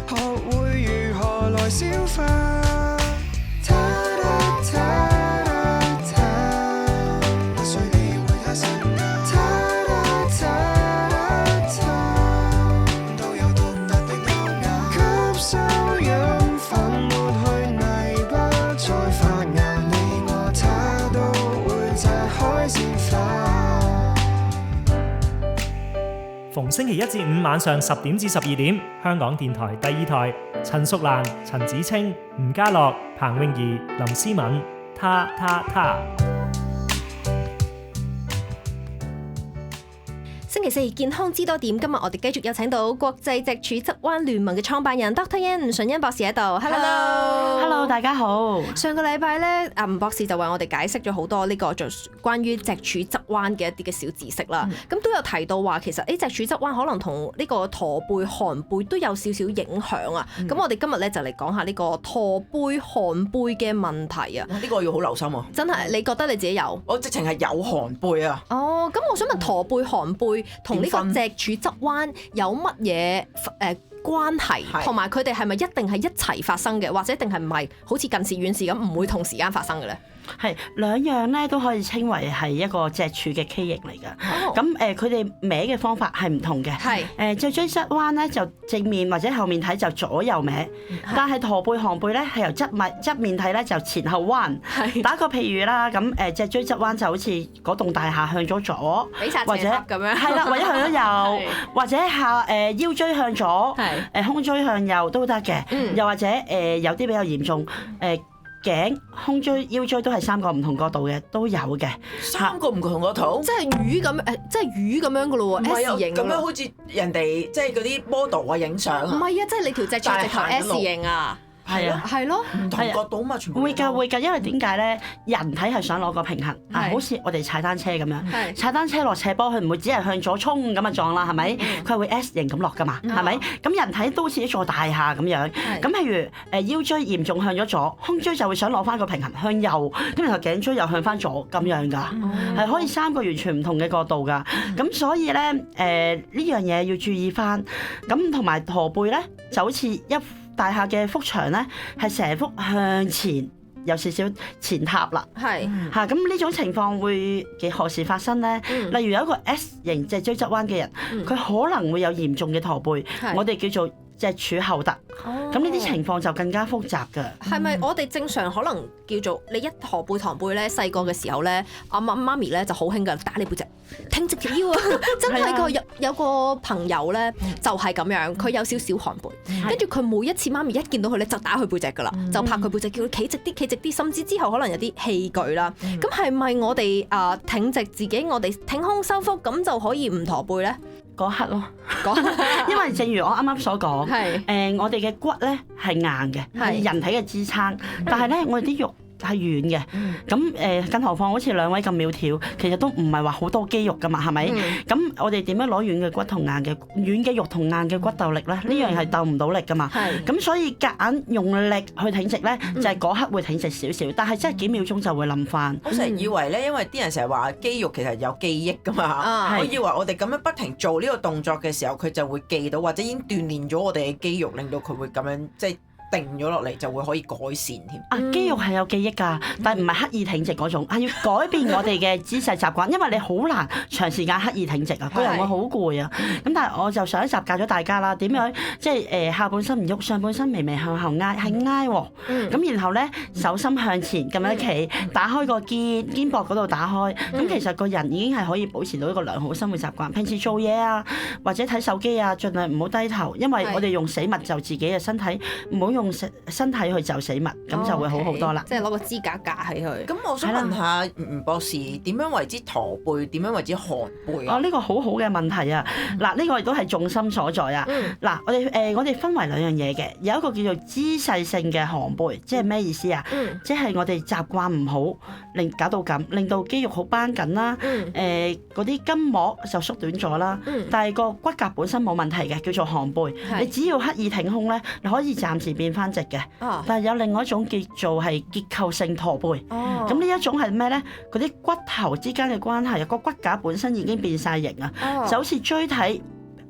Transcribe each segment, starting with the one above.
學會如何來消化。逢星期一至五晚上10點至12點，香港電台第二台，陳淑蘭、陳子清、吳家樂、彭詠儀、林思敏，他。星期四健康知多點，今日我哋繼續有請到國際脊柱側彎聯盟嘅創辦人 Dr. Yan 吳純恩博士喺度。Hello，大家好。上個禮拜咧，吳博士就為我哋解釋咗好多呢個就關於脊柱側彎嘅一啲嘅小知識啦。咁都有提到話，其實脊柱側彎可能同呢個駝背、寒背都有少少影響啊。咁我哋今日咧就嚟講下呢個駝背、寒背嘅問題啊。呢個要好留心喎。真係，你覺得你自己有？我直情係有寒背啊。哦，咁我想問駝背、寒背同呢個脊柱側彎有乜嘢關係？同埋佢哋係咪一定係一齊發生嘅，或者定係唔係好似近視遠視咁唔會同時間發生嘅咧？係兩樣咧都可以稱為係一個脊柱嘅畸形嚟㗎。咁佢哋歪嘅方法係唔同嘅。係脊椎側彎咧就正面或者後面睇就左右歪，但係駝背寒背咧係由側面睇咧就前後彎。打個譬如啦，咁脊椎側彎就好似嗰棟大廈向咗左，或者咁樣係啦，或者向咗右，或者腰椎向左，胸椎向右都得嘅。又或者有啲比較嚴重頸、胸椎、腰椎都係3個唔同角度嘅，都有嘅。3個唔同角度，即係魚咁即係魚咁樣噶咯喎 ，S 型咁樣好似人哋即係嗰啲 model 啊影相啊。唔係啊，即係你條脊柱直頭 S 型啊。係啊，係咯，唔同角度嘛，全部會㗎，因為點解咧？人體係想攞個平衡，好似我哋踩單車咁樣，踩單車落斜坡，佢唔會只係向左衝咁啊撞啦，係咪？佢係會 S 型咁落㗎嘛，係咪？咁人體都好似一座大廈咁樣，咁譬如腰椎嚴重向咗左，胸椎就會想攞翻個平衡向右，咁然後頸椎又向翻左咁樣㗎，係可以3個完全唔同嘅角度㗎。咁所以咧呢樣嘢要注意翻，咁同埋駝背咧就好似大廈嘅幅牆咧，係成幅向前有少少前塌啦。係嚇，咁呢種情況會何時發生咧？例如有一個 S 型脊椎側彎嘅人，佢可能會有嚴重嘅駝背，我哋叫做脊柱後凸。咁呢啲情況就更加複雜㗎。係咪我哋正常可能叫做你一駝背駝背咧？細個嘅時候咧，阿媽咪咧就好興㗎，打你背脊，挺直條腰啊！真係有個朋友咧就係咁樣，佢有少少寒背，跟住佢每一次媽咪一見到佢咧就打佢背脊㗎啦，就拍佢背脊，叫佢企直啲，企直啲，甚至之後可能有啲器具啦。咁係咪我哋挺直自己，我哋挺胸收腹咁就可以唔駝背咧？嗰刻咯，因為正如我啱啱所講，我哋嘅骨咧係硬嘅，係人體嘅支撐，但係咧我哋啲肉係軟嘅，咁更何況好似兩位咁苗條，其實都唔係話好多肌肉噶嘛，係咪？咁我哋點樣攞軟嘅骨同硬嘅肉同硬嘅骨鬥力咧？呢樣係鬥唔到力噶嘛。咁所以夾硬用力去挺直咧，就係嗰刻會挺直少少，但係真係幾秒鐘就會冧翻。我成日以為咧，因為啲人成日話肌肉其實有記憶噶嘛，我以為我哋咁樣不停做呢個動作嘅時候，佢就會記到，或者已經鍛鍊咗我哋嘅肌肉，令到佢會咁樣即係定咗落嚟，就會可以改善添。肌肉係有記憶㗎，但係唔係刻意挺直嗰種，係要改變我哋嘅姿勢習慣，因為你好難長時間刻意挺直啊，個人會好攰啊。咁但係我就上一集教咗大家啦，點樣即係下半身唔喐，上半身微微向後挨，係挨喎。咁然後咧手心向前咁樣企，打開個肩膊嗰度打開。咁其實個人已經係可以保持到一個良好生活習慣。平時做嘢啊，或者睇手機啊，盡量唔好低頭，因為我哋用死物就自己嘅身體，唔好用身體去就死物，咁就會好好多啦。即係攞個支架架起佢。咁我想問下吳博士，點樣為之駝背？點樣為之寒背啊？呢個好好嘅問題啊！嗱，呢個亦都係重心所在啊！嗱，我哋分為兩樣嘢嘅，有一個叫做姿勢性嘅寒背，即係咩意思啊？即係我哋習慣唔好，搞到咁，令到肌肉好繃緊啦。嗰啲筋膜就縮短咗啦。但係個骨骼本身冇問題嘅，叫做寒背。你只要刻意挺胸咧，你可以暫時變翻直嘅。但係有另外一種叫做係結構性駝背。咁呢一種係咩咧？嗰啲骨頭之間嘅關係，個骨架本身已經變晒形啊，就好似椎體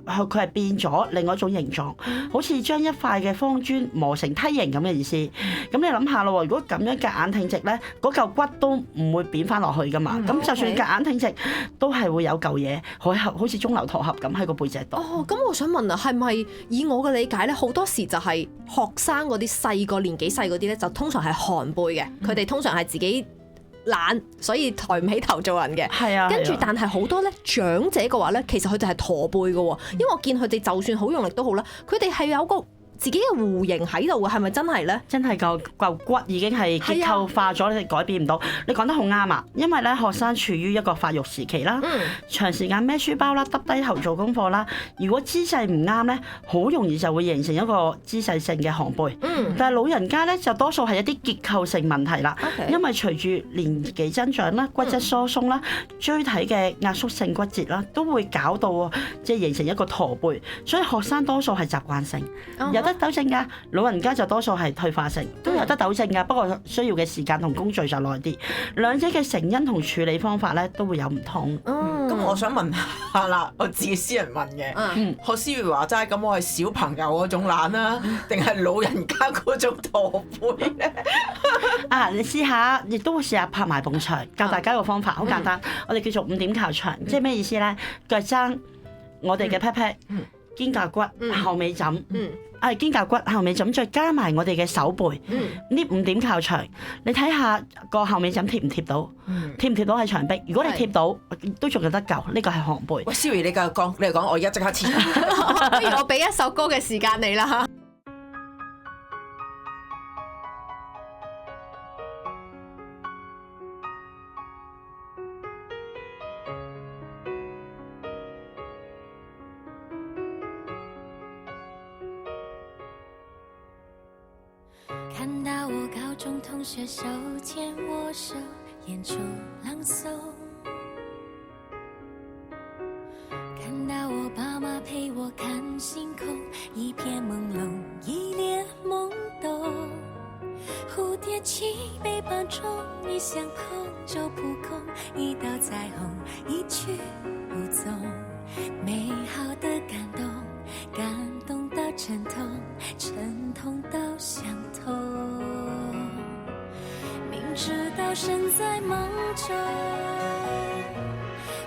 佢係變咗另外一種形狀，好似將一塊嘅方磚磨成梯形咁嘅意思。咁你諗下咯，如果咁樣夾硬挺直咧，嗰嚿骨都唔會扁翻落去噶嘛。咁就算夾硬挺直，都係會有嚿嘢，好似鐘樓駝俠咁喺個背脊度。哦，咁我想問啊，係咪以我嘅理解咧，好多時就係學生嗰啲細個年紀細嗰啲咧，就通常係寒背嘅，佢哋通常係自己懶，所以抬唔起頭做人嘅。係啊，跟住但係好多咧長者嘅話咧，其實佢哋係駝背嘅喎，因為我見佢哋就算好用力都好啦，佢哋係有個自己嘅弧形喺度嘅，係咪真係咧？真係嚿骨已經係結構化咗，你改變唔到。你講得好啱啊！因為咧學生處於一個發育時期啦，長時間孭書包啦，耷低頭做功課啦，如果姿勢唔啱咧，好容易就會形成一個姿勢性嘅寒背。但係老人家咧就多數係一啲結構性問題啦，因為隨住年紀增長啦，骨質疏鬆啦，椎體嘅壓縮性骨折啦，都會搞到即係形成一個駝背。所以學生多數係習慣性，有得糾正㗎，老人家就多數係退化性，都有得糾正㗎，不過需要嘅時間同工序就耐啲。兩者嘅成因同處理方法咧都會有唔同。咁我想問下啦，我自己私人問嘅，學思瑜話齋，咁我係小朋友嗰種懶啦，定係老人家嗰種駝背咧？你試下，亦都會試下拍埋埲牆，教大家個方法，好簡單。我哋叫做5點靠牆，即係咩意思咧？腳踭，我哋嘅 pat pat，肩胛骨、後尾枕。肩胛骨後尾枕，再加埋我哋嘅手背，呢5點靠牆。你睇下個後尾枕貼唔貼到？貼唔貼到喺牆壁？如果你貼到，都仲有得救。呢個係寒背。喂 Siri， 你嚟講，我而家即刻切。不如我俾一首歌嘅時間你啦。看到我高中同學手牽我手演出朗誦，看到我爸媽陪我看星空，一片朦朧，一臉懵懂。蝴蝶起被綁中，一相碰就撲空，一道彩虹一去無蹤。美好的感動，感動到沉痛，沉痛到相同。明知道身在夢中，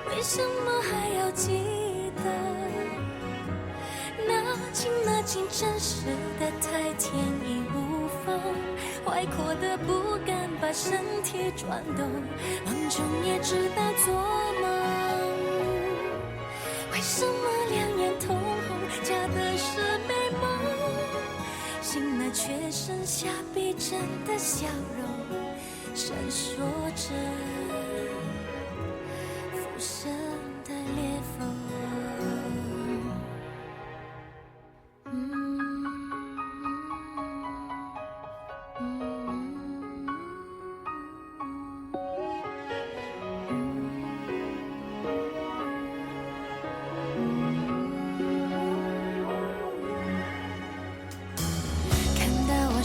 為什麼還要記得？那近真實的太天衣無縫，懷闊的不敢把身體轉動，夢中也知道做夢。為什麼兩眼通紅，假的是美夢，醒來卻剩下逼真的笑容，閃爍着浮生的裂縫。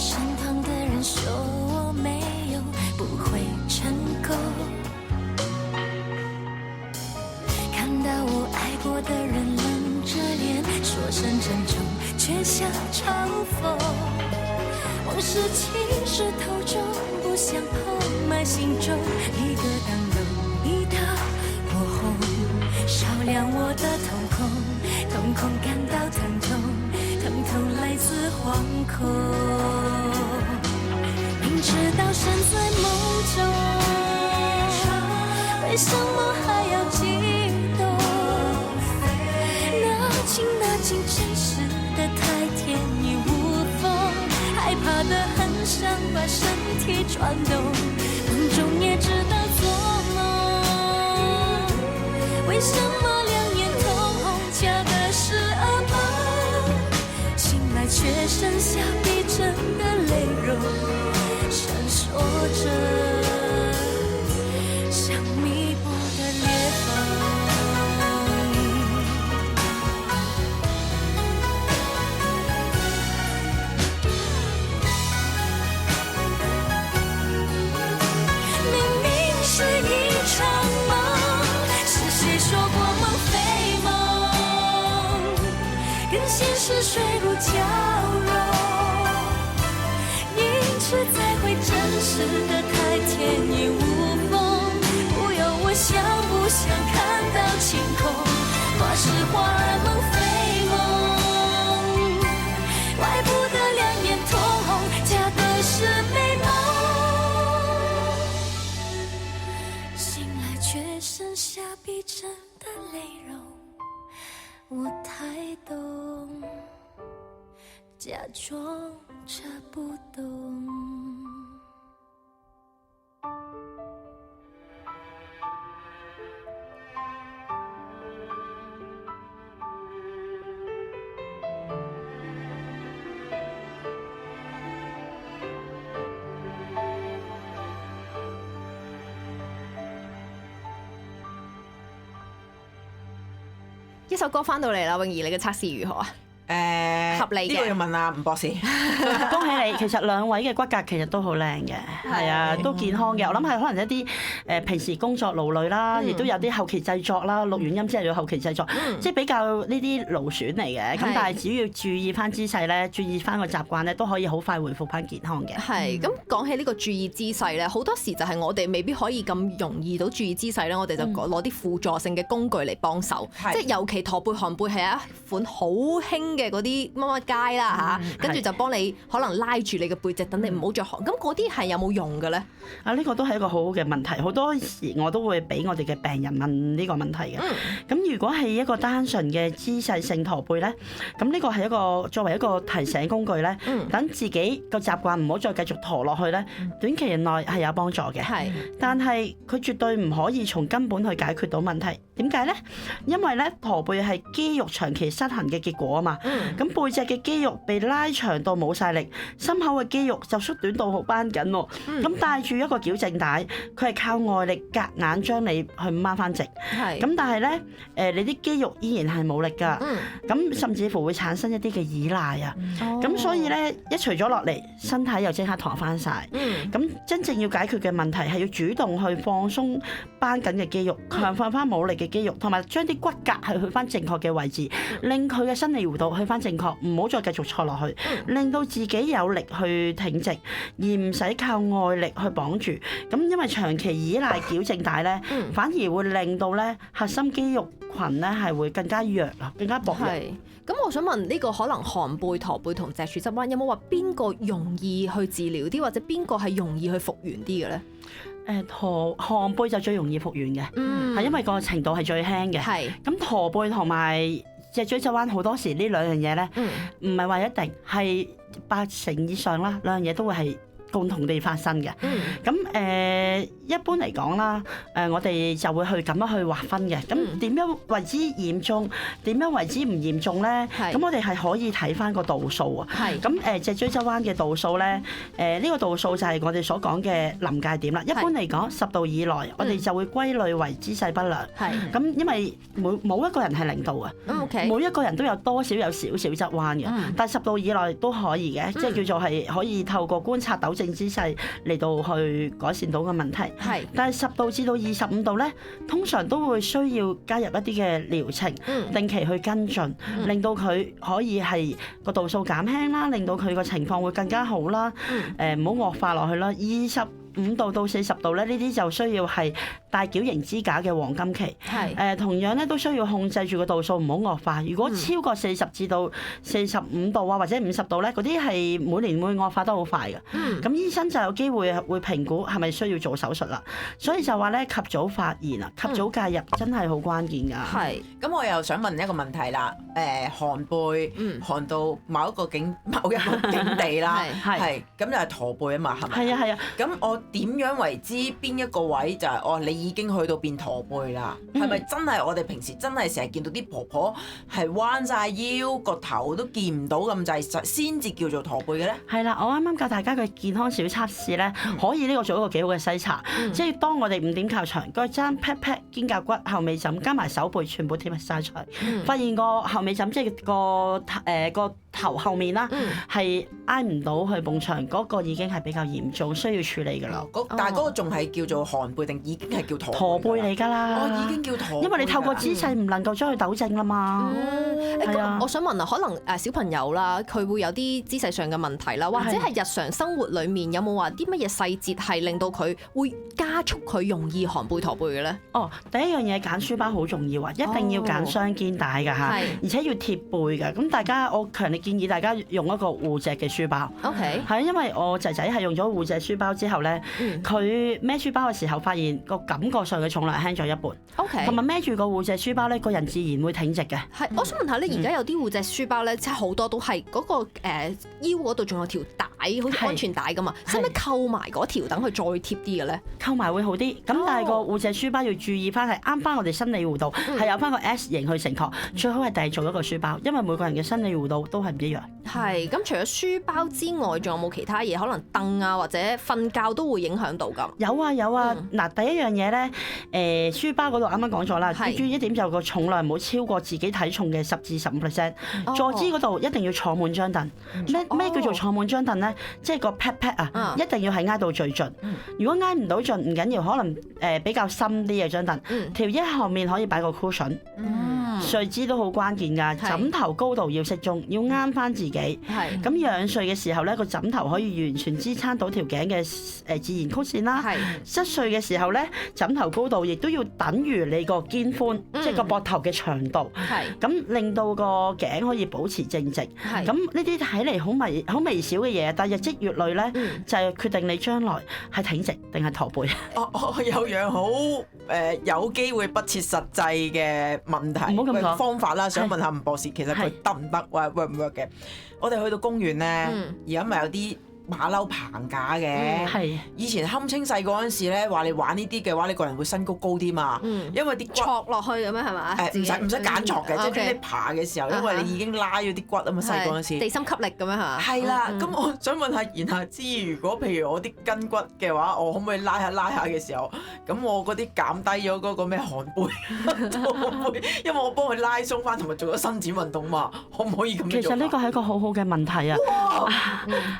身旁的人說我沒有不會成功，看到我愛過的人冷着臉說聲珍重，卻像嘲諷。往事其實透中不相碰，埋心中一個當洞，一道火紅，燒亮我的瞳孔，瞳孔感到疼痛，疼痛來自惶恐。明知道身在夢中，為什麼還要激動？那近真實的太天衣無縫，害怕得很想把身體轉動，夢中也知道做夢。為什麼兩眼通紅，假的是噩夢，醒來卻剩下逼真的淚容，閃爍着像彌補的裂縫。明明是一場夢，是誰說過夢非夢？是水如交融，因此才会真实的太天衣无缝。不由我想不想看到晴空，花是花儿梦非梦，外部的两眼通红，假的是美梦，醒来却剩下逼真的泪容。我太懂，假装着不懂。一首歌翻到嚟啦，泳兒，你嘅測試如何啊？合理嘅。呢個要問阿吳博士。恭喜你，其實兩位嘅骨骼其實都好靚嘅，係啊，都健康嘅。我諗係可能一啲平時工作勞累啦，亦都有啲後期製作啦，錄完音之後要後期製作，即係比較呢啲勞損嚟嘅。咁但係只要注意翻姿勢咧，注意翻個習慣咧，都可以好快恢復翻健康嘅。係咁講起呢個注意姿勢咧，好多時就係我哋未必可以咁容易到注意姿勢咧，我哋就攞啲輔助性嘅工具嚟幫手。即係尤其駝背寒背係一款好興嘅嗰啲乜乜街啦嚇，跟住就幫你可能拉住你嘅背脊，等你唔好着寒。咁嗰啲係有冇用嘅咧？啊，呢個都係一個好好嘅問題。好多時我都會俾我哋嘅病人問呢個問題嘅。咁如果係一個單純嘅姿勢性駝背咧，咁呢個係一個作為一個提醒工具咧，等自己個習慣唔好再繼續駝落去咧，短期內係有幫助嘅。係，但係佢絕對唔可以從根本去解決到問題。點解咧？因為咧駝背係肌肉長期失衡嘅結果啊嘛。咁背脊嘅肌肉被拉長到冇晒力，心口嘅肌肉就縮短到好繃緊喎。咁帶住一個矯正帶，佢係靠外力夾硬將你去掹翻直。咁但係咧，你啲肌肉依然係冇力㗎。咁甚至乎會產生一啲嘅依賴啊。咁所以咧，一除咗落嚟，身體又即刻抬翻晒。咁真正要解決嘅問題係要主動去放鬆繃緊嘅肌肉，強化翻冇力嘅肌肉，同埋將啲骨骼係去翻正確嘅位置，令佢嘅生理弧度去翻正確，唔好再繼續錯落去，令到自己有力去挺直，而唔使靠外力去綁住。咁因為長期依賴矯正帶咧，反而會令到咧核心肌肉群咧係會更加弱啊，更加薄弱。咁我想問呢個可能寒背、駝背同脊柱側彎有冇話邊個容易去治療啲，或者邊個係容易去復原啲嘅咧？寒背就最容易復原嘅，係因為個程度係最輕嘅。咁駝背同埋脊椎側彎好多時呢兩樣嘢咧，唔係話一定係8成以上啦，兩樣嘢都會係共同地發生嘅。咁一般嚟講啦，我哋就會去咁樣去劃分嘅。咁點樣為之嚴重？點樣為之唔嚴重咧？咁我哋係可以睇翻個度數啊。咁脊椎側彎嘅度數咧，呢個度數就係我哋所講嘅臨界點啦。一般嚟講，10度以內，我哋就會歸類為姿勢不良。咁因為冇一個人係0度啊，每一個人都有多少有少少側彎嘅，但係10度以內都可以嘅，即係叫做係可以透過觀察糾正姿勢嚟到去改善到個問題。但係10度至到25度咧，通常都會需要加入一啲嘅療程，定期去跟進，令到佢可以係個度數減輕啦，令到佢個情況會更加好啦。唔好惡化落去啦。25度到40度咧，呢啲就需要係戴矯形支架嘅黃金期。同樣咧都需要控制住個度數，唔好惡化。如果超過40至到45度啊，或者50度咧，嗰啲係每年會惡化得好快嘅。咁醫生就有機會評估係咪需要做手術啦。所以就話咧，及早發現啊，及早介入真係好關鍵㗎。咁我又想問一個問題啦。寒背寒到某一個境地啦，係咁就係駝背啊嘛，係咪？係啊。咁我點樣為之邊一個位就係你已經去到變駝背啦？係咪真係我哋平時真係成日見到啲婆婆係彎晒腰，個頭都見唔到咁滯，先至叫做駝背嘅咧？係啦，我啱啱教大家嘅健康小測試咧，可以呢個做一個幾好嘅篩查。即係當我哋5點靠牆，腳踭、pat pat、肩胛骨、後尾枕加埋手背全部貼晒出嚟，發現個後尾枕即係個頭後面啦，係挨唔到去埲牆，嗰個已經係比較嚴重，需要處理㗎啦。但係嗰個仲係叫做寒背定已經係叫駝背嚟㗎啦？已經叫駝背。因為你透過姿勢唔能夠將佢糾正啦嘛。我想問啊，可能小朋友啦，佢會有啲姿勢上嘅問題啦，或者係日常生活裡面有冇話啲乜嘢細節係令到佢會加速佢容易寒背駝背嘅咧？第一樣嘢揀書包好重要啊，一定要揀雙肩帶㗎嚇，而且要貼背㗎。咁我強烈建議大家用一個護脊嘅書包。OK。係因為我仔仔係用咗護脊書包之後咧，佢孭書包嘅時候發現個感覺上嘅重量輕咗一半。OK。同埋孭住個護脊書包咧，個人自然會挺直嘅。係，我想問下咧，而家有啲護脊書包咧，即係好多都係嗰個腰嗰度仲有條帶，好似安全帶㗎嘛，使唔使扣埋嗰條等佢再貼啲嘅咧？扣埋會好啲，咁但係個護脊書包要注意翻係啱翻我哋生理弧度，係有翻個 S 型去承托，最好係訂做一個書包，因為每個人嘅生理弧度都係唔一樣。係，咁除咗書包之外，仲有冇其他嘢？可能凳啊，或者瞓覺都會影響到㗎。有啊，嗱，第一樣嘢咧，書包嗰度啱啱講咗啦，要注意一點就個重量唔好超過自己體重嘅10至15%。坐姿嗰度一定要坐滿張凳。咩叫做坐滿張凳咧？即係個 pat 啊，一定要係挨到最盡。如果挨唔到盡唔緊要，可能比較深啲嘅張凳，條腰後面可以擺個 cushion。睡姿都好關鍵㗎，枕頭高度要適中，要啱翻自己。咁仰睡嘅時候咧，個枕頭可以完全支撐到條頸嘅自然曲線啦。側睡嘅時候咧，枕頭高度亦都要等於你個肩寬，即係個膊頭嘅長度。咁令到個頸可以保持正直。咁呢啲睇嚟好微小嘅嘢，但係日積月累咧，就係決定你將來係挺直定係駝背。我有樣好有機會不切實際嘅問題，方法啦，想問下吳博士，其實佢得唔得或 work 唔 work 嘅？我哋去到公園咧，而家咪有啲馬騮棚架嘅，以前堪稱細個嗰陣時咧，話你玩呢啲嘅話，你個人會身高高啲嘛，因為啲骨戳落去咁樣係嘛？唔使揀戳嘅，即係你爬嘅時候，因為你已經拉咗啲骨啊嘛，細個嗰陣時。地心吸力咁樣係嘛？係啦，咁我想問下言下之意，如果譬如我啲筋骨嘅話，我可唔可以拉下嘅時候，咁我嗰啲減低咗嗰個咩寒背駝背，因為我幫佢拉鬆翻，同埋做咗伸展運動嘛，可唔可以咁樣做？其實呢個係一個好好嘅問題啊！哇，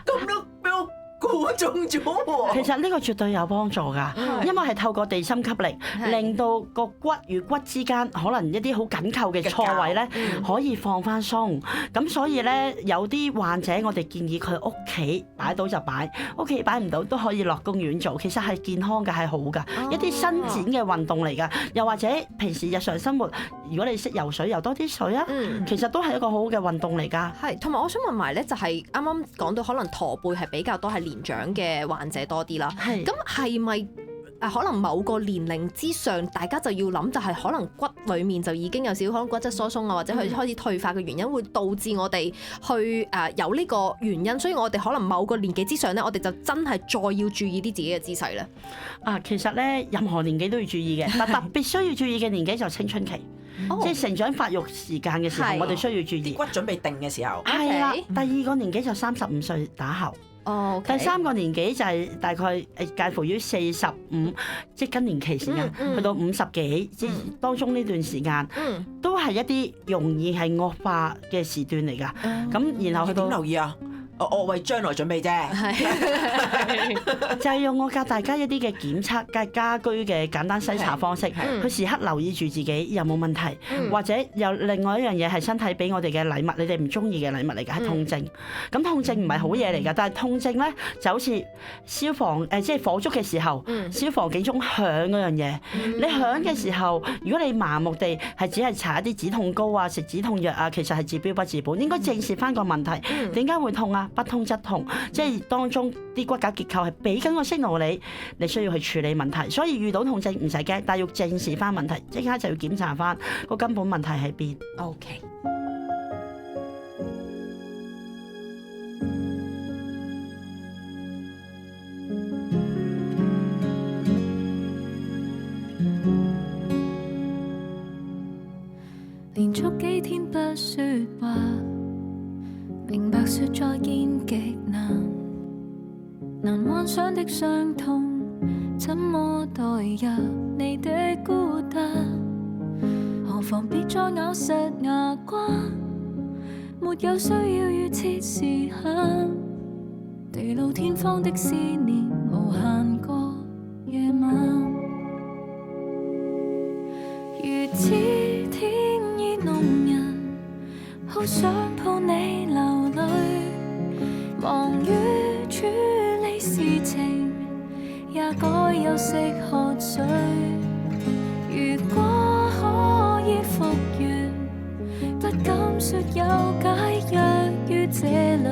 咁都俾我估中咗喎！其實呢個絕對有幫助㗎，因為係透過地心吸力，令到個骨與骨之間可能一啲好緊扣嘅錯位咧，可以放翻鬆。咁所以咧，有啲患者我哋建議佢屋企擺到就擺，屋企擺唔到都可以落公園做。其實係健康嘅，係好㗎，一啲伸展嘅運動嚟㗎。又或者平時日常生活，如果你識游水，游多啲水啊，其實都係一個好好嘅運動嚟㗎。係，同埋我想問埋咧，就係啱啱講到可能駝背係比較多係年長嘅患者多啲啦，咁係咪可能某個年齡之上，大家就要諗就係可能骨裡面就已經有少少可能骨質疏鬆啊，或者佢開始退化嘅原因，會導致我哋去有呢個原因，所以我哋可能某個年紀之上咧，我哋就真係再要注意啲自己嘅姿勢咧。其實咧任何年紀都要注意嘅，但特別需要注意嘅年紀就青春期。即係成長發育時間嘅時候，我哋需要注意。啲骨準備定嘅時候。係啦，第二個年紀就35歲打後。第三個年紀就係大概介乎於45，即係更年期時間，去到50幾，即係當中呢段時間，都係一啲容易係惡化嘅時段嚟㗎。咁然後去到點留意啊？我為將來準備啫，就係用我教大家一啲嘅檢測家居嘅簡單篩查方式，去時刻留意住自己有冇問題，或者有另外一樣嘢係身體俾我哋嘅禮物，你哋唔中意嘅禮物嚟㗎，係痛症。咁痛症唔係好嘢嚟㗎，但係痛症咧就好似消防即係火燭嘅時候，消防警鐘響嗰樣嘢。你響嘅時候，如果你盲目地係只係搽一啲止痛膏啊、食止痛藥啊，其實係治標不治本。應該正視翻個問題，點解會痛啊？不通則痛，即係當中啲骨架結構係俾緊個信號你需要去處理問題。所以遇到痛症唔使驚，但係要正視翻問題，即刻就要檢查翻個根本問題喺邊。OK。連續幾天不說話，明白說再見極難幻想的傷痛，怎麼代入你的孤單？何妨別再咬實牙關，沒有需要預設時限，地老天荒的思念無限個夜晚。如此天意弄人，好想抱你流淚，忙於處理事情，也該休息喝水。如果可以復原，不敢說有解藥於這裡，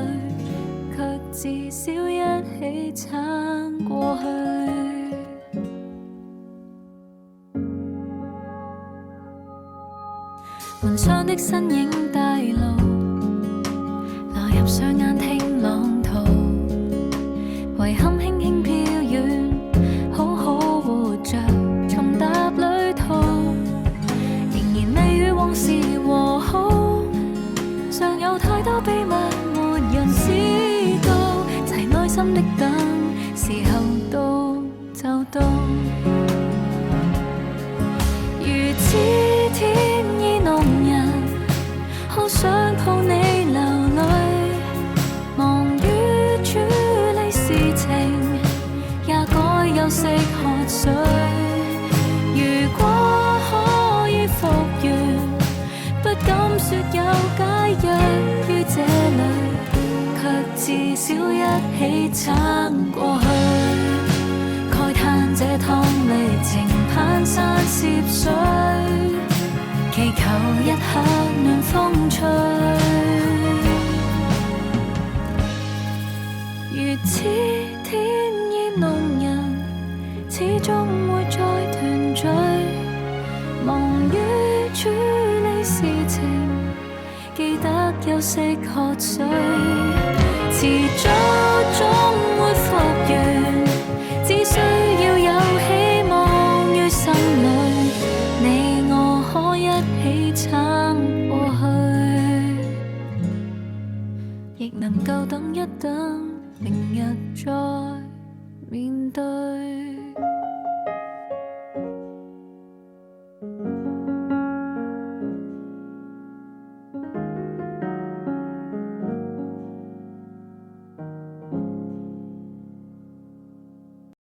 卻至少一起撐過去。門窗的身影帶路，拿入雙眼聽朗圖，遺憾輕輕飄遠，好好活着重踏旅途，仍然未與往事和好，尚有太多秘密沒人知道，齊耐心的等，時候到就到。如此天意弄人，好想抱你流淚，忙於處理事情，也該休息喝水。如果可以復原，不敢說有解藥於這裡，卻至少一起撐過去。慨嘆這趟歷程攀山涉水，祈求一刻暖風吹。如此天意弄人，始終會再團聚，忙於處理事情，記得休息喝水，遲早總會復原，只需要有希望於心裡，你我可一起撐過去，亦能夠等一等，明日再面對。